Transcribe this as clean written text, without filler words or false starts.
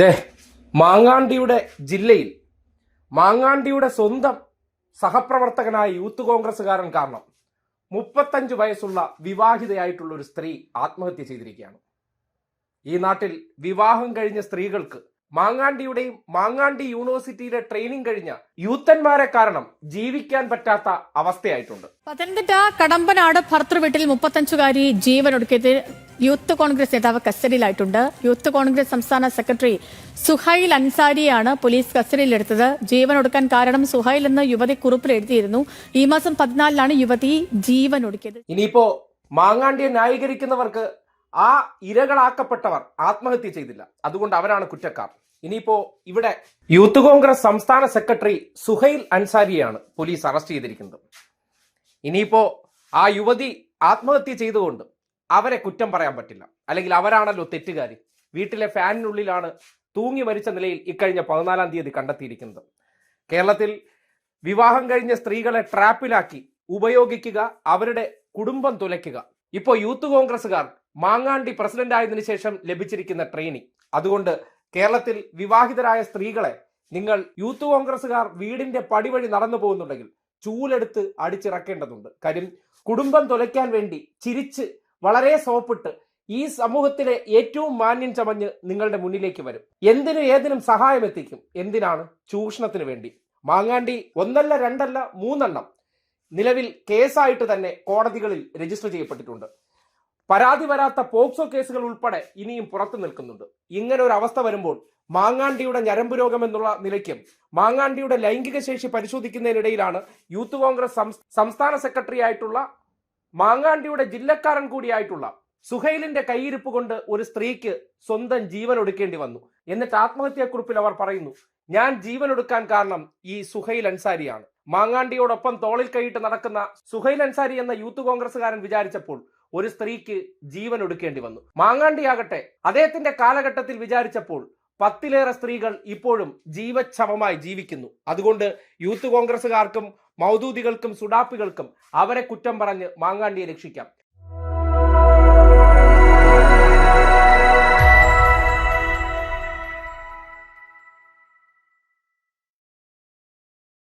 ദേ മാങ്ങാണ്ടിയുടെ ജില്ലയിൽ മാങ്ങാണ്ടിയുടെ സ്വന്തം സഹപ്രവർത്തകനായ യൂത്ത് കോൺഗ്രസ്സുകാരൻ കാരണം 35 വയസ്സുള്ള വിവാഹിതയായിട്ടുള്ള ഒരു സ്ത്രീ ആത്മഹത്യ ചെയ്തിരിക്കുകയാണ്. ഈ നാട്ടിൽ വിവാഹം കഴിഞ്ഞ സ്ത്രീകൾക്ക് മാങ്ങാണ്ടിയുടെയും മാങ്ങാണ്ടി യൂണിവേഴ്സിറ്റിയിലെ ട്രെയിനിങ് കഴിഞ്ഞ യൂത്തന്മാരെ കാരണം ജീവിക്കാൻ പറ്റാത്ത അവസ്ഥയായിട്ടുണ്ട്. പത്തനംതിട്ട കടമ്പനാട് ഭർത്തൃ വീട്ടിൽ 35-കാരി ജീവനൊടുക്കിയത് യൂത്ത് കോൺഗ്രസ് നേതാവ് കസ്റ്റഡിയിലായിട്ടുണ്ട്. യൂത്ത് കോൺഗ്രസ് സംസ്ഥാന സെക്രട്ടറി സുഹൈൽ അൻസാരിയാണ് പോലീസ് കസ്റ്റഡിയിലെടുത്തത്. ജീവനൊടുക്കാൻ കാരണം സുഹൈൽ എന്ന യുവതി കുറിപ്പിൽ എഴുതിയിരുന്നു. ഈ മാസം 14-നാണ് യുവതി ജീവനൊടുക്കിയത്. ഇനിയിപ്പോ മാങ്ങാണ്ടിയെ ന്യായീകരിക്കുന്നവർക്ക് ആ ഇരകളാക്കപ്പെട്ടവർ ആത്മഹത്യ ചെയ്തില്ല, അതുകൊണ്ട് അവരാണ് കുറ്റക്കാർ. ഇനിയിപ്പോ ഇവിടെ യൂത്ത് കോൺഗ്രസ് സംസ്ഥാന സെക്രട്ടറി സുഹൈൽ അൻസാരിയാണ് പോലീസ് അറസ്റ്റ് ചെയ്തിരിക്കുന്നത്. ഇനിയിപ്പോ ആ യുവതി ആത്മഹത്യ ചെയ്തുകൊണ്ട് അവരെ കുറ്റം പറയാൻ പറ്റില്ല, അല്ലെങ്കിൽ അവരാണല്ലോ തെറ്റുകാരി. വീട്ടിലെ ഫാനിനുള്ളിലാണ് തൂങ്ങി മരിച്ച നിലയിൽ ഇക്കഴിഞ്ഞ 14-ാം തീയതി കണ്ടെത്തിയിരിക്കുന്നത്. കേരളത്തിൽ വിവാഹം കഴിഞ്ഞ സ്ത്രീകളെ ട്രാപ്പിലാക്കി ഉപയോഗിക്കുക, അവരുടെ കുടുംബം തുലയ്ക്കുക. ഇപ്പോ യൂത്ത് കോൺഗ്രസ്സുകാർ മാങ്ങാണ്ടി പ്രസിഡന്റ് ആയതിനു ശേഷം ലഭിച്ചിരിക്കുന്ന ട്രെയിനിങ്. അതുകൊണ്ട് കേരളത്തിൽ വിവാഹിതരായ സ്ത്രീകളെ നിങ്ങൾ യൂത്ത് കോൺഗ്രസ്സുകാർ വീടിന്റെ പടി വഴി നടന്നു പോകുന്നുണ്ടെങ്കിൽ ചൂലെടുത്ത് അടിച്ചിറക്കേണ്ടതുണ്ട്. കാര്യം കുടുംബം തുലയ്ക്കാൻ വേണ്ടി ചിരിച്ച് വളരെ സോപ്പിട്ട് ഈ സമൂഹത്തിലെ ഏറ്റവും മാന്യം ചമഞ്ഞ് നിങ്ങളുടെ മുന്നിലേക്ക് വരും. എന്തിനും ഏതിനും സഹായം എത്തിക്കും. എന്തിനാണ്? ചൂഷണത്തിന് വേണ്ടി. മാങ്ങാണ്ടി 1 അല്ല 2 അല്ല 3 എണ്ണം നിലവിൽ കേസായിട്ട് തന്നെ കോടതികളിൽ രജിസ്റ്റർ ചെയ്യപ്പെട്ടിട്ടുണ്ട്. പരാതി വരാത്ത പോക്സോ കേസുകൾ ഉൾപ്പെടെ ഇനിയും പുറത്തു നിൽക്കുന്നുണ്ട്. ഇങ്ങനെ ഒരു അവസ്ഥ വരുമ്പോൾ മാങ്ങാണ്ടിയുടെ ഞരമ്പ് രോഗം എന്നുള്ള നിലയ്ക്കും മാങ്ങാണ്ടിയുടെ ലൈംഗിക ശേഷി പരിശോധിക്കുന്നതിനിടയിലാണ് യൂത്ത് കോൺഗ്രസ് സംസ്ഥാന സെക്രട്ടറി ആയിട്ടുള്ള മാങ്ങാണ്ടിയുടെ ജില്ലക്കാരൻ കൂടിയായിട്ടുള്ള സുഹൈലിന്റെ കൈയിരിപ്പ് കൊണ്ട് ഒരു സ്ത്രീക്ക് സ്വന്തം ജീവൻ ഒടുക്കേണ്ടി വന്നു. എന്നിട്ട് ആത്മഹത്യാക്കുറിപ്പിൽ അവർ പറയുന്നു, ഞാൻ ജീവൻ ഒടുക്കാൻ കാരണം ഈ സുഹൈൽ അൻസാരിയാണ്. മാങ്ങാണ്ടിയോടൊപ്പം തോളിൽ കൈയിട്ട് നടക്കുന്ന സുഹൈൽ അൻസാരി എന്ന യൂത്ത് കോൺഗ്രസ്സുകാരൻ വിചാരിച്ചപ്പോൾ ഒരു സ്ത്രീക്ക് ജീവൻ ഒടുക്കേണ്ടി വന്നു. മാങ്ങാണ്ടിയാകട്ടെ അദ്ദേഹത്തിന്റെ കാലഘട്ടത്തിൽ വിചാരിച്ചപ്പോൾ 10-ലേറെ സ്ത്രീകൾ ഇപ്പോഴും ജീവച്ഛവമായി ജീവിക്കുന്നു. അതുകൊണ്ട് യൂത്ത് കോൺഗ്രസ്സുകാർക്കും മൗദൂദികൾക്കും സുഡാപ്പികൾക്കും അവരെ കുറ്റം പറഞ്ഞ് മാങ്ങാണ്ടിയെ രക്ഷിക്കാം.